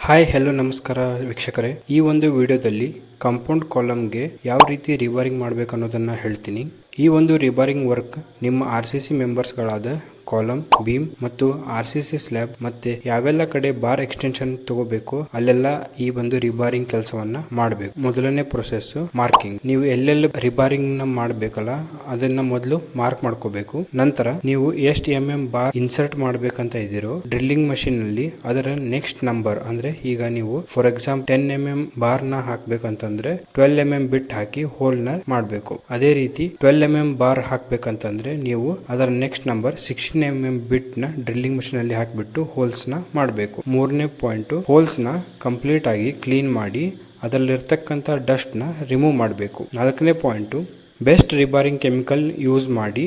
Hi hello ನಮಸ್ಕಾರ ವೀಕ್ಷಕರೇ, ಈ ಒಂದು ವಿಡಿಯೋದಲ್ಲಿ ಕಾಂಪೌಂಡ್ ಕಾಲಮ್ಗೆ ಯಾವ ರೀತಿ ರಿಬಾರಿಂಗ್ ಮಾಡಬೇಕು ಅನ್ನೋದನ್ನ ಹೇಳ್ತೀನಿ. ಈ ಒಂದು ರಿಬಾರಿಂಗ್ ವರ್ಕ್ ನಿಮ್ಮ RCC ಮೆಂಬರ್ಸ್ಗಳಾದ ಕಾಲಮ್, ಬೀಮ್ ಮತ್ತು RCC ಸ್ಲ್ಯಾಬ್ ಮತ್ತೆ ಯಾವೆಲ್ಲ ಕಡೆ ಬಾರ್ ಎಕ್ಸ್ಟೆನ್ಷನ್ ತಗೋಬೇಕು ಅಲ್ಲೆಲ್ಲ ಈ ಒಂದು ರಿಬಾರಿಂಗ್ ಕೆಲಸವನ್ನ ಮಾಡಬೇಕು. ಮೊದಲನೇ ಪ್ರೊಸೆಸ್ ಮಾರ್ಕಿಂಗ್. ನೀವು ಎಲ್ಲೆಲ್ಲ ರಿಬಾರಿಂಗ್ ನ ಮಾಡಬೇಕಲ್ಲ ಅದನ್ನ ಮೊದಲು ಮಾರ್ಕ್ ಮಾಡ್ಕೋಬೇಕು. ನಂತರ ನೀವು ಎಷ್ಟು ಬಾರ್ ಇನ್ಸರ್ಟ್ ಮಾಡ್ಬೇಕಂತ ಇದ್ದೀರೋ ಡ್ರಿಲ್ಲಿಂಗ್ ಮಷೀನ್ ನಲ್ಲಿ ಅದರ ನೆಕ್ಸ್ಟ್ ನಂಬರ್, ಅಂದ್ರೆ ಈಗ ನೀವು ಫಾರ್ ಎಕ್ಸಾಂಪಲ್ 10 ಬಾರ್ ನ ಹಾಕ್ಬೇಕಂತಂದ್ರೆ 12 ಬಿಟ್ ಹಾಕಿ ಹೋಲ್ ನ ಮಾಡಬೇಕು. ಅದೇ ರೀತಿ 12 ಬಾರ್ ಹಾಕ್ಬೇಕಂತಂದ್ರೆ ನೀವು ಅದರ ನೆಕ್ಸ್ಟ್ ನಂಬರ್ 16 ಬಿಟ್ ನ ಡ್ರಿಲ್ಲಿಂಗ್ ಮಷೀನ್ ಅಲ್ಲಿ ಹಾಕಿಬಿಟ್ಟು ಹೋಲ್ಸ್ ನ ಮಾಡಬೇಕು. ಮೂರನೇ ಪಾಯಿಂಟ್, ಹೋಲ್ಸ್ ನ ಕಂಪ್ಲೀಟ್ ಆಗಿ ಕ್ಲೀನ್ ಮಾಡಿ ಅದರಲ್ಲಿರ್ತಕ್ಕಂಥ ಡಸ್ಟ್ ನ ರಿಮೂವ್ ಮಾಡಬೇಕು. ನಾಲ್ಕನೇ ಪಾಯಿಂಟ್, ಬೆಸ್ಟ್ ರಿಬಾರಿಂಗ್ ಕೆಮಿಕಲ್ ಯೂಸ್ ಮಾಡಿ.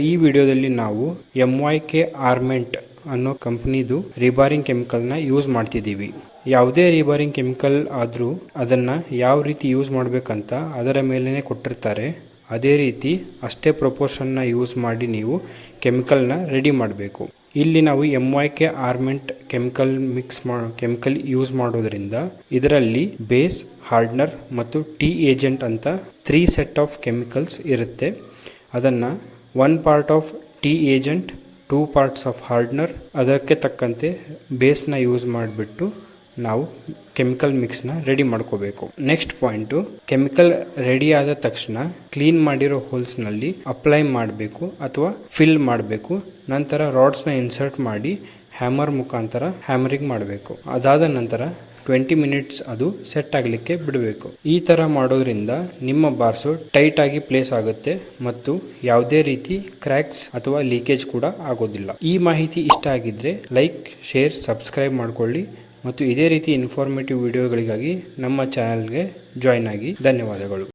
ಈ ವಿಡಿಯೋದಲ್ಲಿ ನಾವು MYK ಆರ್ಮೆಂಟ್ ಅನ್ನೋ ಕಂಪನಿದು ರಿಬಾರಿಂಗ್ ಕೆಮಿಕಲ್ ನ ಯೂಸ್ ಮಾಡ್ತಿದ್ದೀವಿ. ಯಾವುದೇ ರಿಬಾರಿಂಗ್ ಕೆಮಿಕಲ್ ಆದ್ರೂ ಅದನ್ನ ಯಾವ ರೀತಿ ಯೂಸ್ ಮಾಡ್ಬೇಕಂತ ಅದರ ಮೇಲೇನೆ ಕೊಟ್ಟಿರ್ತಾರೆ. ಅದೇ ರೀತಿ ಅಷ್ಟೇ ಪ್ರಪೋರ್ಷನ್ ನ ಯೂಸ್ ಮಾಡಿ ನೀವು ಕೆಮಿಕಲ್ ನ ರೆಡಿ ಮಾಡಬೇಕು. ಇಲ್ಲಿ ನಾವು MYK ಆರ್ಮೆಂಟ್ ಕೆಮಿಕಲ್ ಯೂಸ್ ಮಾಡೋದ್ರಿಂದ ಇದರಲ್ಲಿ ಬೇಸ್, ಹಾರ್ಡ್ನರ್ ಮತ್ತು ಟಿ ಏಜೆಂಟ್ ಅಂತ 3 ಸೆಟ್ ಆಫ್ ಕೆಮಿಕಲ್ಸ್ ಇರುತ್ತೆ. ಅದನ್ನ 1 part of T agent, 2 parts of hardener, ಅದಕ್ಕೆ ತಕ್ಕಂತೆ ಬೇಸ್ ನ ಯೂಸ್ ಮಾಡಿಬಿಟ್ಟು ನಾವು ಕೆಮಿಕಲ್ ಮಿಕ್ಸ್ ನ ರೆಡಿ ಮಾಡ್ಕೋಬೇಕು. ನೆಕ್ಸ್ಟ್ ಪಾಯಿಂಟ್, ಕೆಮಿಕಲ್ ರೆಡಿ ಆದ ತಕ್ಷಣ ಕ್ಲೀನ್ ಮಾಡಿರೋ ಹೋಲ್ಸ್ ನಲ್ಲಿ ಅಪ್ಲೈ ಮಾಡಬೇಕು ಅಥವಾ ಫಿಲ್ ಮಾಡಬೇಕು. ನಂತರ ರಾಡ್ಸ್ ನ ಇನ್ಸರ್ಟ್ ಮಾಡಿ ಹ್ಯಾಮರ್ ಮುಖಾಂತರ ಹ್ಯಾಮರಿಂಗ್ ಮಾಡಬೇಕು. ಅದಾದ ನಂತರ 20 ಮಿನಿಟ್ಸ್ ಅದು ಸೆಟ್ ಆಗಲಿಕ್ಕೆ ಬಿಡಬೇಕು. ಈ ತರ ಮಾಡೋದ್ರಿಂದ ನಿಮ್ಮ ಬಾರ್ಸು ಟೈಟ್ ಆಗಿ ಪ್ಲೇಸ್ ಆಗುತ್ತೆ ಮತ್ತು ಯಾವುದೇ ರೀತಿ ಕ್ರ್ಯಾಕ್ಸ್ ಅಥವಾ ಲೀಕೇಜ್ ಕೂಡ ಆಗೋದಿಲ್ಲ. ಈ ಮಾಹಿತಿ ಇಷ್ಟ ಆಗಿದ್ರೆ ಲೈಕ್, ಶೇರ್, ಸಬ್ಸ್ಕ್ರೈಬ್ ಮಾಡ್ಕೊಳ್ಳಿ ಮತ್ತು ಇದೇ ರೀತಿ ಇನ್ಫಾರ್ಮೇಟಿವ್ ವಿಡಿಯೋಗಳಿಗಾಗಿ ನಮ್ಮ ಚಾನೆಲ್ಗೆ ಜಾಯ್ನ್ ಆಗಿ. ಧನ್ಯವಾದಗಳು.